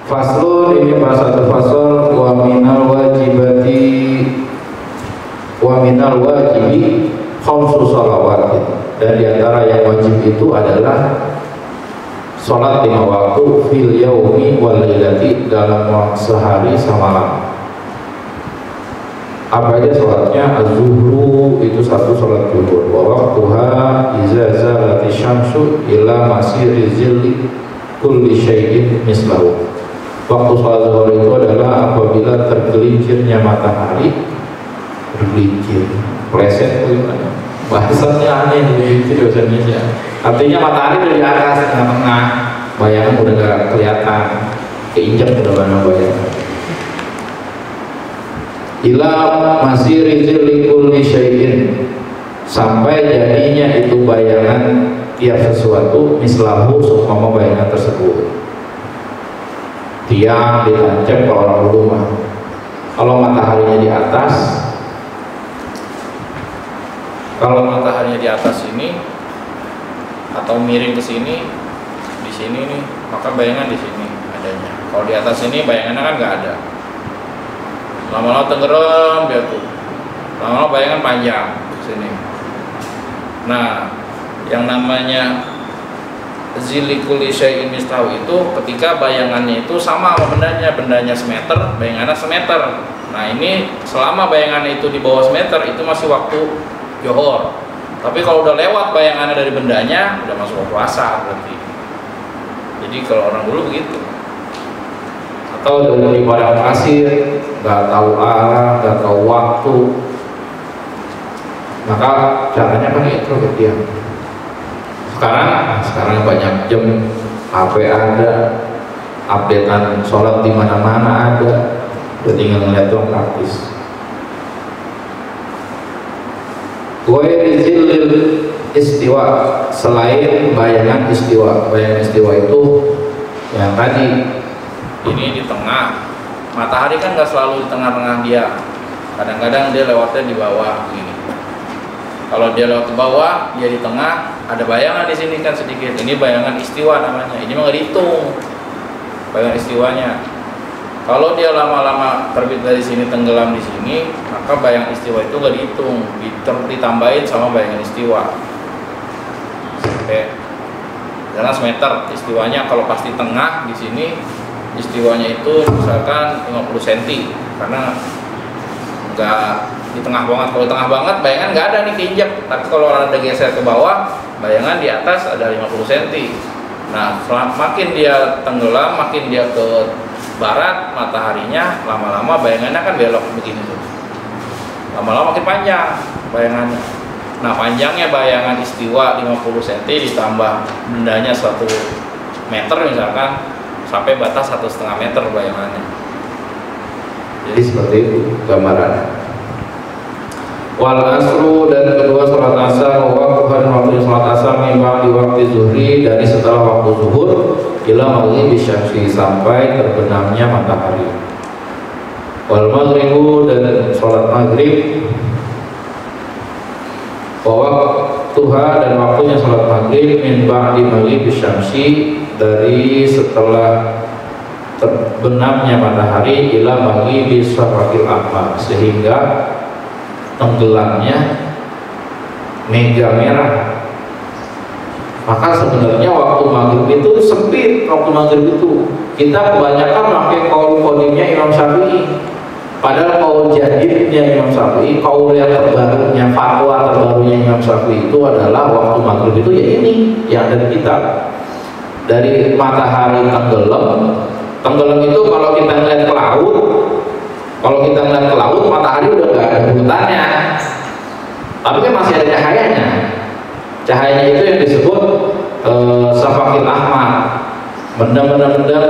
Faslun, ini satu fasal. Wa minal wajibi khamsu sholawat. Dan diantara yang wajib itu adalah sholat 5 waktu fil yaumi wal lailati, dalam sehari semalam. Apa aja sholatnya? Az-zuhru, itu satu sholat zuhur. Wa waqtuha iza zalati syamsu ila masiri zilli kulli syai'in mislahu. Waktu sholat zuhur itu adalah apabila tergelincirnya matahari. Tergelincir, pleset bagaimana? Bahasanya aneh di bahasa Indonesia. Artinya matahari dari atas tengah-tengah, bayangan udah gak kelihatan, keinjak udah mana bayangan. Ila masih rizil kulli syai'in, sampai jadinya itu bayangan tiap sesuatu mislahu, seumpama bayangan tersebut. Tiang ditancap ke orang rumah. Kalau mataharinya di atas, ini atau miring ke sini, di sini nih, maka bayangan di sini adanya. Kalau di atas ini bayangannya kan nggak ada. Lama-lama tenggelam dia tuh. Lama-lama bayangan panjang ke sini. Nah, yang namanya zilikuli syai'in mislahu itu ketika bayangannya itu sama sama bendanya semeter, bayangannya semeter. Nah, ini selama bayangannya itu di bawah semeter itu masih waktu johor. Tapi kalau udah lewat bayangannya dari bendanya, udah masuk waktu asar berarti. Jadi kalau orang dulu begitu. Atau dari padang pasir, nggak tahu arah, nggak tahu waktu, maka caranya pakai itu. Sekarang banyak jam, HP ada, updatean sholat di mana-mana ada, udah tinggal ngeliat doang praktis. Wa'irizil istiwa, selain bayangan istiwa. Bayangan istiwa itu yang tadi, ini di tengah. Matahari kan nggak selalu di tengah-tengah dia. Kadang-kadang dia lewatnya di bawah begini. Kalau dia lewat ke bawah, dia di tengah, ada bayangan di sini kan sedikit. Ini bayangan istiwa namanya. Ini mah nggak dihitung bayangan istiwanya. Kalau dia lama-lama terbit dari sini, tenggelam di sini, maka bayangan istiwa itu nggak dihitung, ditambahin sama bayangan istiwa. Oke. Karena semeter istiwanya, kalau pasti tengah di sini, istiwanya itu misalkan 50 cm, karena nggak di tengah banget. Kalau tengah banget bayangan nggak ada nih keinjak, tapi kalau ada geser ke bawah, bayangan di atas ada 50 cm. Nah, makin dia tenggelam, makin dia ke barat mataharinya, lama-lama bayangannya kan belok begini tuh. Lama-lama makin panjang bayangannya. Nah, panjangnya bayangan istiwa 50 cm ditambah bendanya 1 meter misalkan, sampai batas 1,5 meter bayangannya. Jadi seperti itu gambarannya. Wal asru, dan kedua sholat asar, waktu sholat asar mimba di waktu zuhri, dari setelah waktu zuhur ila maghribi syamsi, sampai terbenamnya matahari. Wal maghribu, dan sholat maghrib, waktuha, dan waktunya sholat maghrib mimba di maghribi syamsi, dari setelah terbenamnya matahari ila maghribi syafaqil ahmar, sehingga tenggelamnya mega merah. Maka sebenarnya waktu maghrib itu sempit. Waktu maghrib itu kita kebanyakan pakai kaul qadimnya Imam Syafi'i, padahal kaul jadidnya Imam Syafi'i, kaul yang terbarunya, fatwa terbarunya Imam Syafi'i itu adalah waktu maghrib itu ya ini yang ada di kitab. Dari matahari tenggelam itu kalau kita ngeliat ke laut, matahari udah gak ada bulannya, tapi kan masih ada cahayanya. Cahayanya itu yang disebut syafaqil ahmar, mendam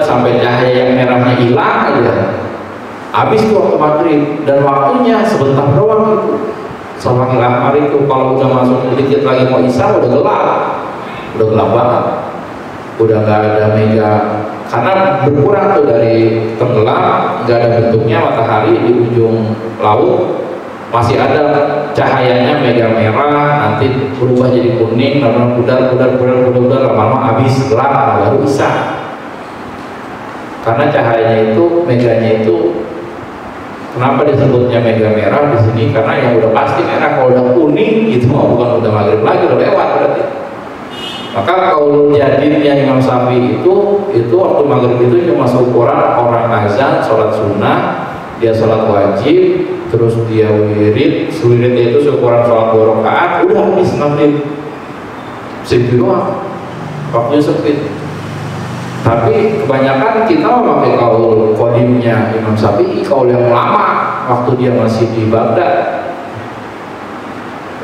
sampai cahaya yang merahnya hilang aja. Habis itu waktu maghrib, dan waktunya sebentar doang itu. Syafaqil ahmar itu kalau udah masuk dikit lagi mau isya udah gelap banget, udah gak ada mega. Karena berkurang tuh dari tenggelam, nggak ada bentuknya matahari di ujung laut, masih ada cahayanya mega merah, nanti berubah jadi kuning, lama-lama pudar, lama-lama habis gelap, baru isya. karena cahayanya itu, meganya itu, kenapa disebutnya mega merah di sini? Karena yang udah pasti merah. Kalau udah kuning itu bukan udah maghrib lagi, udah lewat berarti. Maka kalau jadidnya Imam Syafi'i itu waktu maghrib itu cuma seukuran orang azan, sholat sunnah, dia sholat wajib, terus dia wirid, wiridnya itu seukuran sholat 2 rakaat, udah habis maghrib. Segitu doang, waktunya sempit. Tapi kebanyakan kita memakai kaul kodimnya Imam Syafi'i, kaul yang lama waktu dia masih di Baghdad.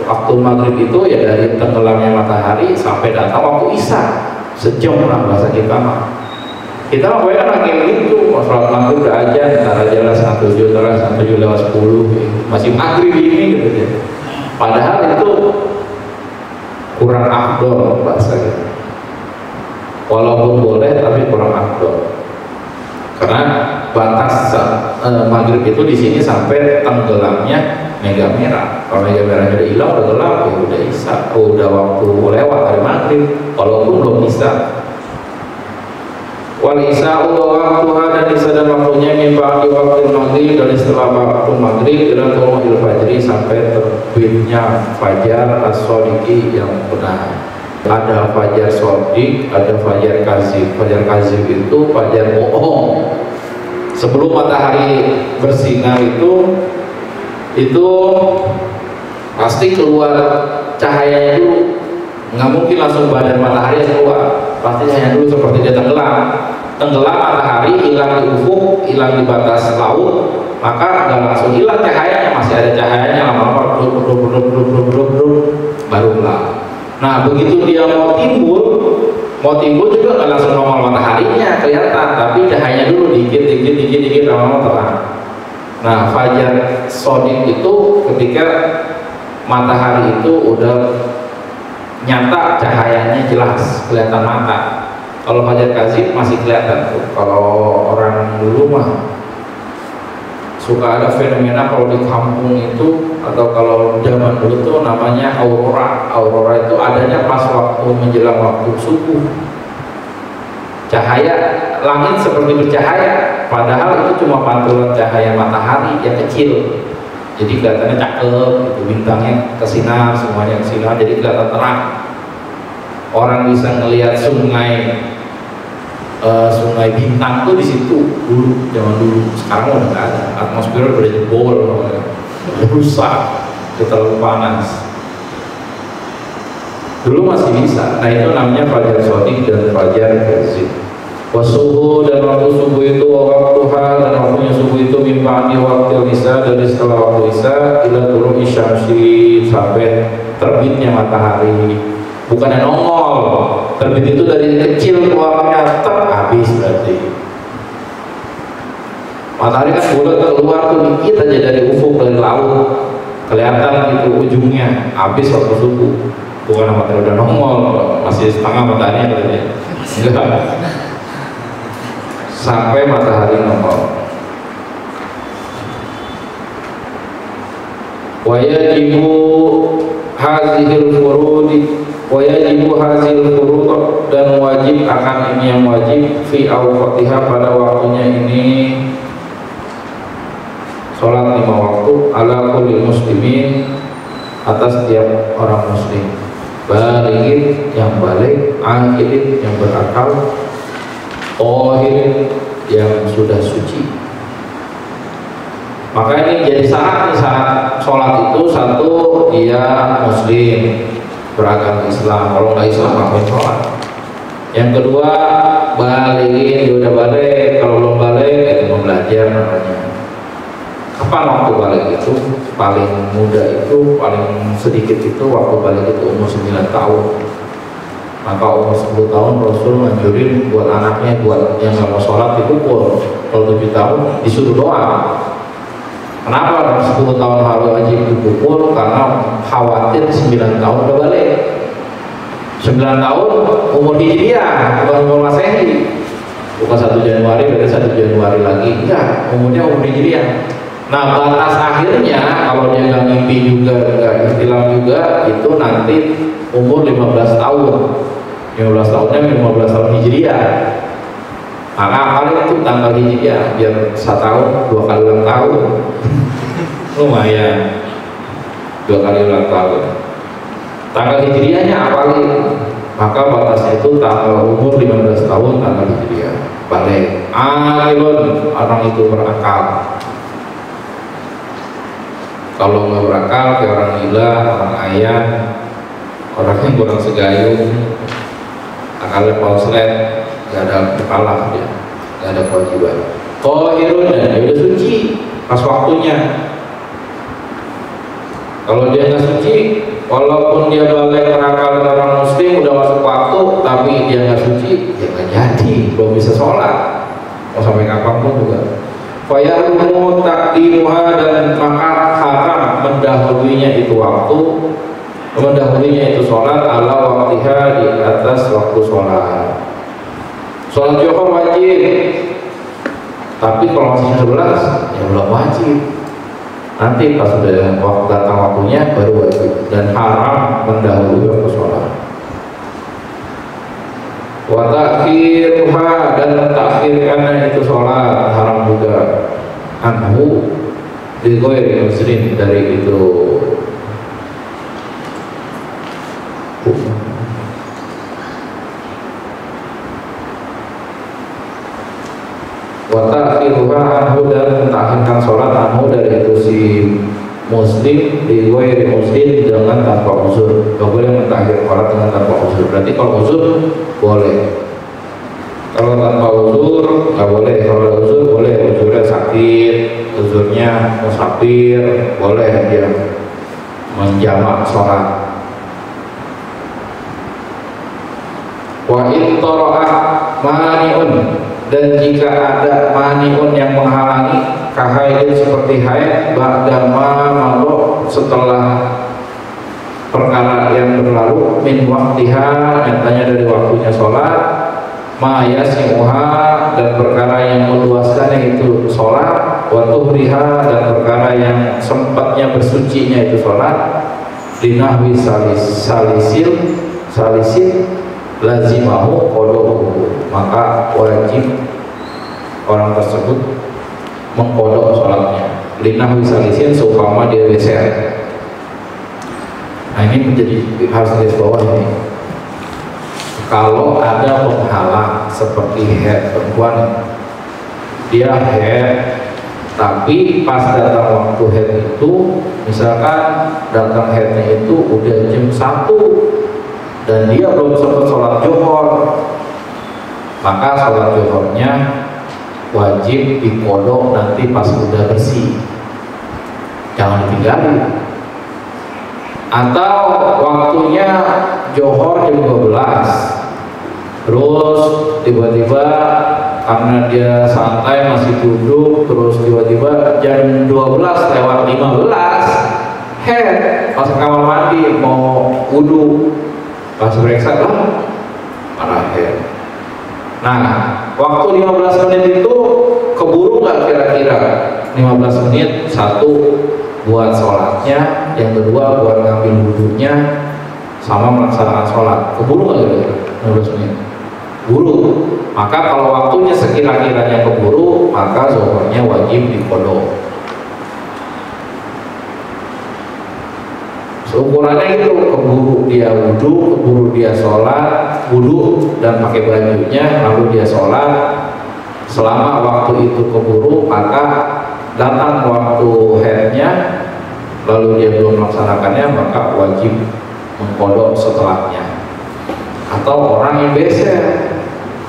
Waktu maghrib itu ya dari tenggelamnya matahari sampai datang waktu isya, sejam lah bahasa kita mah. Kita mah banyak lagi gitu, sholat maghrib udah aja, ntar aja lah 1:07, ntar 1:07 lewat 10, masih maghrib ini gitu ya. Padahal itu kurang afdol bahasa kita. Walaupun boleh tapi kurang afdol. Karena batas maghrib itu di sini sampai tenggelamnya mega merah. Kalau mega merahnya udah hilang, udah gelap, ya udah isya, udah waktu lewat dari maghrib, walaupun belum isya. Wal isya waktuha, dan isya dan waktunya min ba'di waktu maghrib, dari setelah waktu maghrib ila tulu'il fajri, sampai terbitnya fajar as-shadiqi yang benar. Ada fajar shadiq, ada fajar kazib. Fajar kazib itu fajar bohong. Sebelum matahari bersinar itu pasti keluar cahayanya dulu, nggak mungkin langsung badan matahari keluar, pasti cahaya dulu seperti dia tenggelam matahari, hilang di ufuk, hilang di batas laut, maka nggak langsung hilang cahayanya, masih ada cahayanya, lama-lama barulah. Nah begitu dia mau timbul juga nggak langsung normal mataharinya kelihatan, tapi cahayanya dulu dikit lama-lama terang. Nah, fajar shadiq itu ketika matahari itu udah nyata cahayanya jelas, kelihatan mata. Kalau fajar kazib masih kelihatan tuh. Kalau orang dulu mah suka ada fenomena kalau di kampung itu, atau kalau zaman dulu tuh namanya aurora. Aurora itu adanya pas waktu menjelang waktu subuh. Cahaya langit seperti bercahaya, padahal itu cuma pantulan cahaya matahari yang kecil. Jadi kelihatannya cakep, itu bintangnya kesinar, semuanya kesinar, jadi kelihatan terang. Orang bisa ngelihat sungai bintang tuh di situ dulu, zaman dulu. Sekarang udah nggak ada, atmosfer udah jebol, udah rusak, udah terlalu panas. Dulu masih bisa. Nah itu namanya fajar shadiq dan fajar kazib. Wasubuh, dan waktu subuh itu, waktuha, dan waktunya subuh itu mimpani waktu isya, dari setelah waktu isya ila tulu'i syamsi, sampai terbitnya matahari. Bukan yang nongol, terbit itu dari kecil keluarnya habis berarti. Matahari kan bulat keluar tuh dikit aja dari ufuk, dari laut, kelihatan itu ujungnya, habis waktu subuh. Bukan matahari udah nongol, masih setengah mataharinya katanya. Enggak. Sampai matahari nongol. Wa yajibu hazil furudi, wa yajibu hazil furud, dan wajib akan ini yang wajib fi awqatiha, pada waktunya ini sholat 5 waktu ala kulli muslimin, atas setiap orang muslim, balighin yang balik, aqilin yang berakal, tohirin yang sudah suci. Maka ini jadi syarat nih, syarat sholat itu satu, dia muslim, beragama Islam. Kalau nggak Islam ngapain sholat? Yang kedua, balighin, dia udah balik. Kalau belum balik, itu mau belajar namanya. Kapan waktu balik itu? Paling muda itu, paling sedikit itu waktu balik itu umur 9 tahun. Maka umur 10 tahun Rasul menganjurin buat anaknya, buat yang nggak mau sholat dipukul. Kalau 7 tahun disuruh doa. Kenapa 10 tahun harus wajib dipukul? Karena khawatir 9 tahun udah balik. 9 tahun umur Hijriah, bukan umur Masehi. Bukan 1 Januari, berarti 1 Januari lagi. Enggak, umurnya umur Hijriah. Nah batas akhirnya kalau dia nggak ngimpi juga, nggak istilah juga, itu nanti umur 15 tahun. 15 tahunnya 15 tahun Hijriah. Maka paling itu tanggal hijriah biar 1 tahun 2 kali ulang tahun. Lumayan 2 kali ulang tahun. Tanggal hijriahnya apalagi, maka batasnya itu tanggal umur 15 tahun tanggal hijriah. Balik akilun, orang itu berakal. Kalau nggak berakal kayak orang gila, orang ayah, orang yang kurang segayung, akalnya konslet, nggak ada kepala dia, nggak ada kewajiban. Qahirun, dan dia udah suci pas waktunya. Kalau dia nggak suci, walaupun dia balik berakal orang muslim udah masuk waktu, tapi dia nggak suci, ya nggak jadi, belum bisa sholat. Mau sampai kapanpun juga. Fayarumu takdimuha, dan maka haram mendahulunya itu waktu, mendahulunya itu sholat ala waktiha, di atas waktu sholat. Sholat Zuhur wajib, tapi kalau masih 11 ya belum wajib. Nanti pas sudah waktu datang waktunya baru wajib, dan haram mendahului waktu sholat. Wa ta'khiruha, dan mentakhirkannya itu sholat haram juga. Anhu di ghairi muslim, dari itu wa ta'khiruha anhu, dan mentakhirkan sholat anhu dari itu si muslim di ghairi muslim dengan tanpa uzur. Gak boleh mentakhir sholat dengan tanpa uzur. Berarti kalau uzur boleh, kalau tanpa uzur nggak boleh. Kalau uzur boleh, uzurnya sakit, uzurnya musafir, boleh dia menjamak sholat. Wa in tara'ah mani'un, dan jika ada mani'un yang menghalangi, kahaidin seperti haid, ba'dama malu, setelah perkara yang berlalu, min waktiha, nyatanya dari waktunya sholat, ma yasimuha, dan perkara yang meluaskannya itu sholat, wa tuhriha, dan perkara yang sempatnya bersucinya itu sholat, linahwi salisin lazimahu qada'uhu, maka wajib orang tersebut mengkodok sholatnya. Linahwi salisin, seumpama dia beser. Nah ini menjadi harus garis bawah ini. Kalau ada penghalang seperti haid perempuan, dia haid, tapi pas datang waktu haid itu, misalkan datang haidnya itu udah jam 1 dan dia belum sempat sholat Zuhur, maka sholat Zuhurnya wajib dikodok nanti pas udah bersih, jangan ditinggalin. Atau waktunya Zuhur jam 12, terus tiba-tiba karena dia santai masih duduk, terus tiba-tiba jam 12:15 head pas kamar mandi mau wudu, pas periksa lah mana head. Nah waktu 15 menit itu keburu nggak kira-kira? 15 menit, satu buat sholatnya, yang kedua buat ngambil wudhunya sama melaksanakan sholat. Keburu nggak kira-kira 15 menit? Buru. Maka kalau waktunya sekira-kiranya keburu, maka zuhurnya wajib dikodok. Seukurannya itu, keburu dia wudhu, keburu dia sholat, wudhu dan pakai bajunya, lalu dia sholat. Selama waktu itu keburu, maka datang waktu haidnya, lalu dia belum melaksanakannya, maka wajib mengkodok setelahnya. Atau orang yang beser,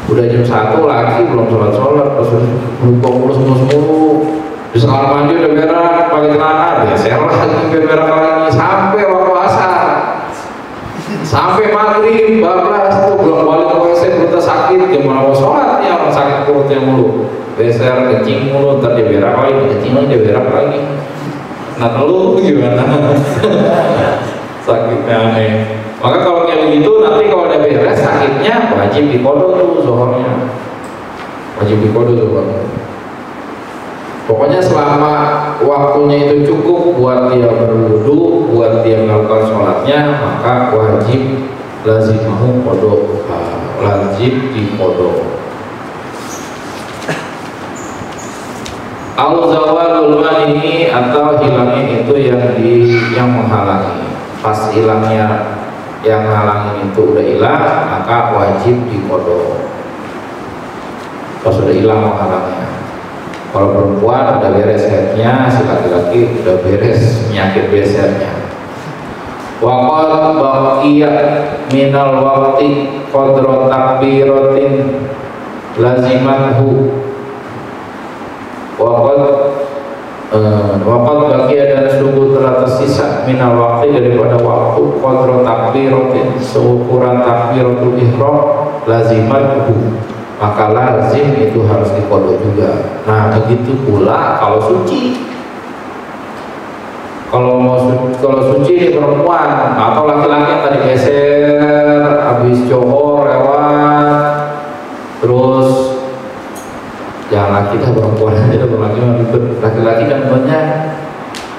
udah jam 1 lagi belum sholat, terus lupa mulus-mulus, di kamar mandi udah berak, pakai celana, beser lagi, berak lagi, sampai waktu asar, sampai maghrib, bablas tuh belum balik ke WC, perutnya sakit, gimana mau sholat ya, orang sakit perutnya mulu, beser, kencing mulu, ntar dia berak lagi, kencing lagi, dia berak lagi. Nah lu gimana? Sakitnya aneh. Maka kalau kayak begitu, nanti kalau udah beres sakitnya, wajib dikodok tuh zuhurnya, wajib dikodok zuhurnya. Pokoknya selama waktunya itu cukup buat dia berwudu, buat dia melakukan sholatnya, maka wajib lazimahu kodok, wajib dikodok. Au zawalul mani, atau hilangnya itu yang menghalangi. Pas hilangnya yang halangin itu udah hilang, maka wajib diqadha. Pas sudah hilang menghalangnya. Kalau perempuan udah beres headnya, si laki-laki udah beres penyakit besernya. Waqad baqiya minal waqti qadra takbiratin lazimanhu. Waqad baqiya, dan sungguh telah tersisa minal waqti, daripada waktu qadra takbiratin, seukuran takbiratul ihram lazimanhu, maka lazim itu harus diqadha juga. Nah, begitu pula kalau suci. Kalau suci di perempuan atau laki-laki yang tadi geser habis johor lewat, terus yang laki dah, perempuan aja, laki-laki kan banyak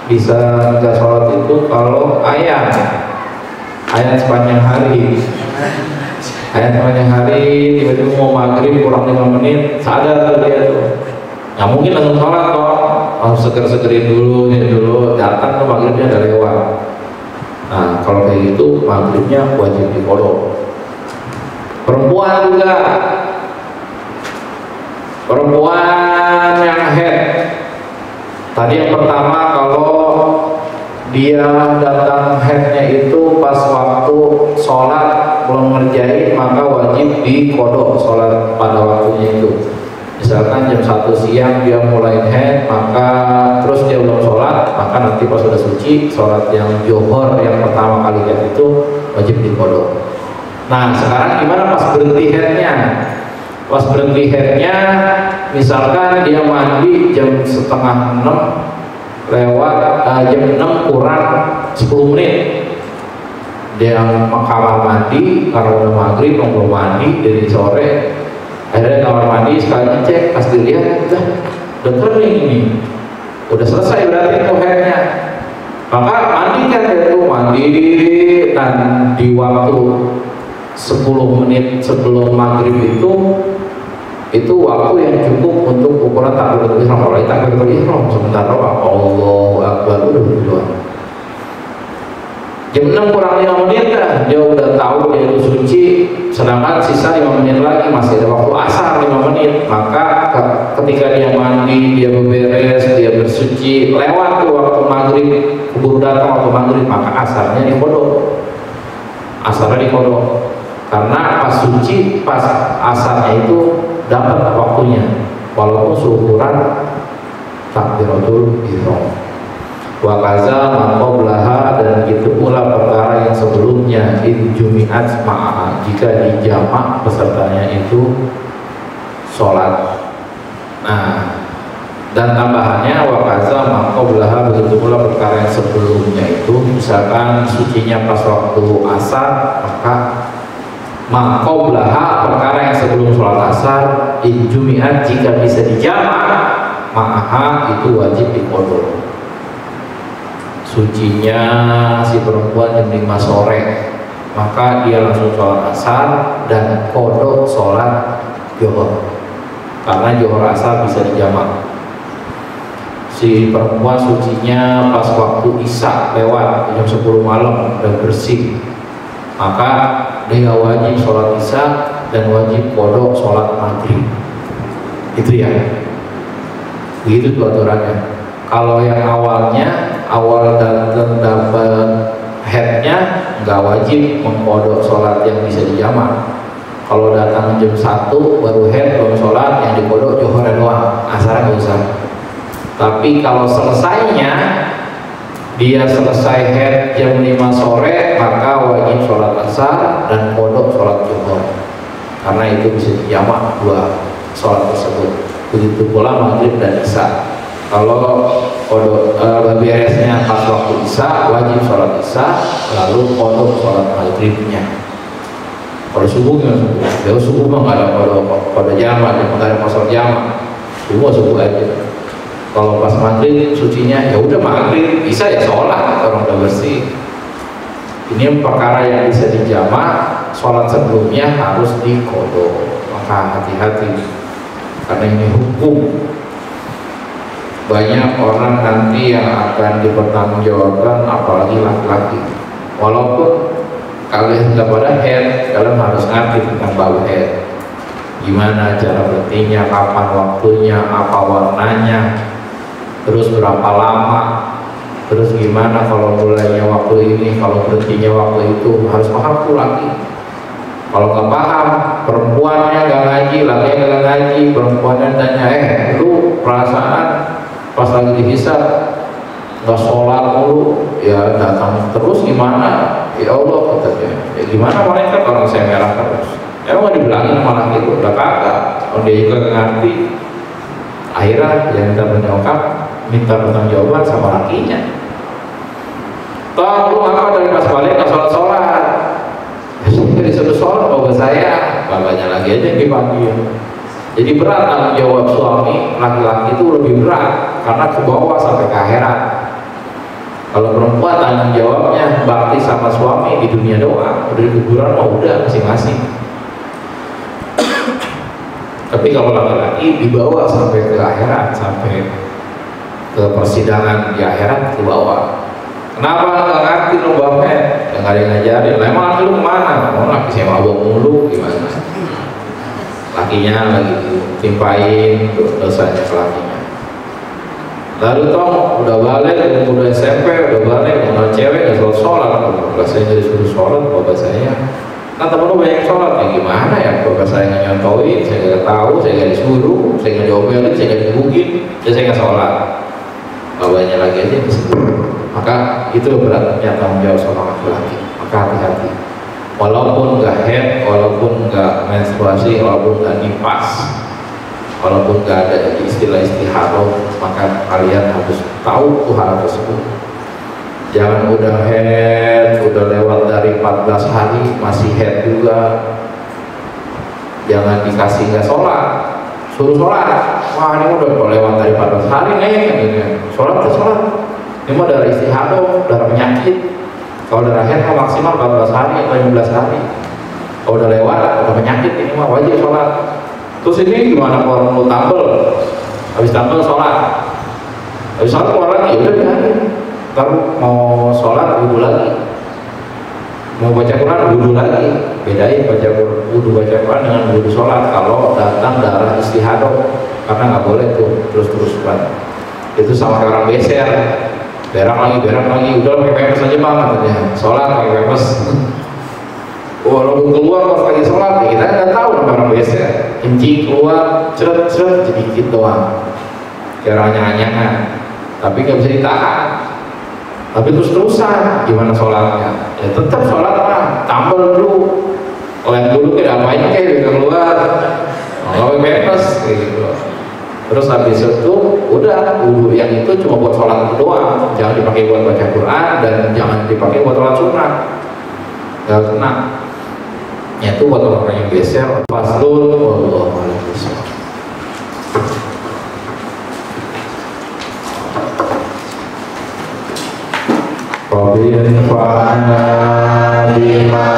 bisa nggak sholat itu kalau ayat sepanjang hari. Ayat sepanjang hari, tiba-tiba mau maghrib kurang 5 menit, sadar tuh dia tuh. Ya mungkin langsung sholat kok, harus seger-segerin dulu, datang tuh maghribnya udah lewat. Nah kalau kayak gitu maghribnya wajib diqadha. Perempuan juga, perempuan yang head. Tadi yang pertama kalau dia datang headnya itu pas waktu sholat belum ngerjain, maka wajib diqadha sholat pada waktunya itu. Misalkan jam 1 siang dia mulai head, maka terus dia belum sholat, maka nanti pas sudah suci, sholat yang johor yang pertama kali head itu wajib diqadha. Nah sekarang gimana pas berhenti headnya? Pas berhenti headnya, misalkan dia mandi jam setengah 6 lewat, jam 6 kurang 10 menit, dia kamar mandi karena udah maghrib, belum mandi dari sore. Akhirnya kamar mandi sekali cek, pas dilihat udah kering ini, udah selesai berarti itu headnya. Maka mandikan itu, mandi, dan di waktu 10 menit sebelum maghrib itu waktu yang cukup untuk ukuran takbiratul ihram. Kalau takbiratul ihram sementara Allahu Akbar udah berdoa. Jam 6 kurang 5 menit kan, dia udah tahu dia itu suci, sedangkan sisa 5 menit lagi masih ada waktu asar 5 menit. Maka ketika dia mandi, dia beberes, dia bersuci, lewat tuh waktu maghrib, keburu datang waktu maghrib, maka asarnya diqadha. Asarnya diqadha. Karena pas suci, pas asarnya itu dapat waktunya, walaupun seukuran takbiratul ihram. Wa kaza maqablaha, dan itu pula perkara yang sebelumnya, in jumi'at ma'a, jika dijamak pesertanya itu sholat. Nah, dan tambahannya wa kaza maqablaha, begitu pula perkara yang sebelumnya itu, misalkan sucinya pas waktu asar, maka maqablaha, perkara yang sebelum sholat asar, in jumi'at, jika bisa dijamak ma'aha, itu wajib diqadha. Sucinya si perempuan jam 5 sore, maka dia langsung sholat asar dan qadha sholat johor, karena johor asar bisa dijamak. Si perempuan sucinya pas waktu isya lewat jam 10 malam dan bersih, maka dia wajib sholat isya dan wajib qadha sholat maghrib. Itu ya, begitu tuh aturannya. Kalau yang awal datang dapat headnya nggak wajib mengqadha sholat yang bisa dijamak. Kalau datang jam 1 baru head belum sholat, yang diqadha johor doang, asar nggak usah. Tapi kalau selesainya dia selesai head jam 5 sore, maka wajib sholat asar dan qadha sholat johor, karena itu bisa dijamak dua sholat tersebut. Begitu pula maghrib dan isya. Kalau beresnya pas waktu isya, wajib sholat isya, lalu qadha sholat maghribnya. Kalau subuh gimana subuh? Kalau subuh mah nggak ada qadha jamak, nggak ada qasar jamak, subuh aja. Kalau pas maghrib sucinya, ya udah maghrib, isya ya sholat, orang udah bersih. Ini perkara yang bisa dijamak, sholat sebelumnya harus diqadha. Maka hati-hati, karena ini hukum. banyak orang nanti yang akan dipertanggungjawabkan, apalagi laki-laki. Walaupun kalian sudah pada head, kalian harus ngerti tentang bau head. Gimana cara berhentinya, kapan waktunya, apa warnanya, terus berapa lama, terus gimana kalau mulainya waktu ini, kalau berhentinya waktu itu. Harus paham tuh laki. Kalau nggak paham, perempuannya nggak ngaji, lakinya nggak ngaji, perempuannya tanya, lu perasaan pas lagi dihisab nggak sholat mulu, ya datang terus gimana? Ya Allah, katanya, ya gimana mereka orang saya merah terus. Emang nggak dibilangin malah gitu, udah kagak. Kalau dia juga nggak ngerti, akhirnya yang minta menyokap, minta pertanggungjawaban sama lakinya. Toh lu apa dari pas balik nggak sholat? Ya disuruh sholat bapak saya, bapaknya lagi aja yang dipanggil. Jadi berat tanggung jawab suami laki-laki itu lebih berat karena ke bawah sampai ke akhirat. Kalau perempuan tanggung jawabnya bakti sama suami di dunia doang, udah di kuburan mah udah masing-masing. Tapi kalau laki-laki dibawa sampai ke akhirat, sampai ke persidangan di akhirat, ke bawah. Kenapa nggak ngerti lu bapak? Yang nggak ada yang ngajarin. Lah emang lu kemana? Mau laki saya mabok mulu gimana? Lakinya lagi timpain dosanya ke lakinya. Lalu toh udah balik, udah SMP, udah balik, udah cewek nggak sholat. Kalau saya jadi suruh sholat, bapak saya kan temen lu banyak sholat, ya gimana ya? Bapak saya nggak nyontoin, saya nggak tahu, saya nggak disuruh, saya nggak diomelin, saya nggak digebukin, jadi saya nggak sholat. Bapaknya lagi aja disuruh. Maka itu beratnya tanggung jawab seorang laki-laki. Maka hati-hati. Walaupun nggak head, walaupun nggak menstruasi, walaupun nggak nifas, walaupun nggak ada istilah istihadah, maka kalian harus tahu tuh hal tersebut. Jangan udah head, udah lewat dari 14 hari masih head juga. Jangan dikasih nggak sholat, suruh sholat. Wah ini udah lewat dari 14 hari nih, sholat ke sholat. Ini mah darah istihadah, darah penyakit. Kalau darah head maksimal 14 hari atau 15 hari. Kalau udah lewat, udah penyakit, ini mah wajib sholat. Terus ini gimana kalau mau tampil? Habis tampil sholat. Habis sholat keluar lagi, udah biarin. Ntar mau sholat, wudhu lagi. Mau baca Quran, wudhu lagi. Bedain baca wudhu baca Quran dengan wudhu sholat. Kalau datang darah istihadah, karena nggak boleh tuh terus-terusan. Itu sama kayak orang beser. Berak lagi, udah pakai pempes aja bang katanya. Sholat pakai pempes. Walaupun keluar pas lagi sholat, ya kita nggak tahu orang biasa. Kencing keluar, ceret sedikit doang. Kayak orang anyangan, tapi nggak bisa ditahan. Tapi terus-terusan, gimana sholatnya? Ya tetap sholat lah, tampil dulu. Lem dulu kayak apain kayak keluar. Kalau pempes kayak gitu. Terus habis itu udah wudhu yang itu cuma buat sholat itu doang, jangan dipakai buat baca Quran dan jangan dipakai buat sholat sunnah. Gak kena. Ya itu buat orang yang geser. Faslun wallahu a'lam bishawab. Rabbil fa'ana bima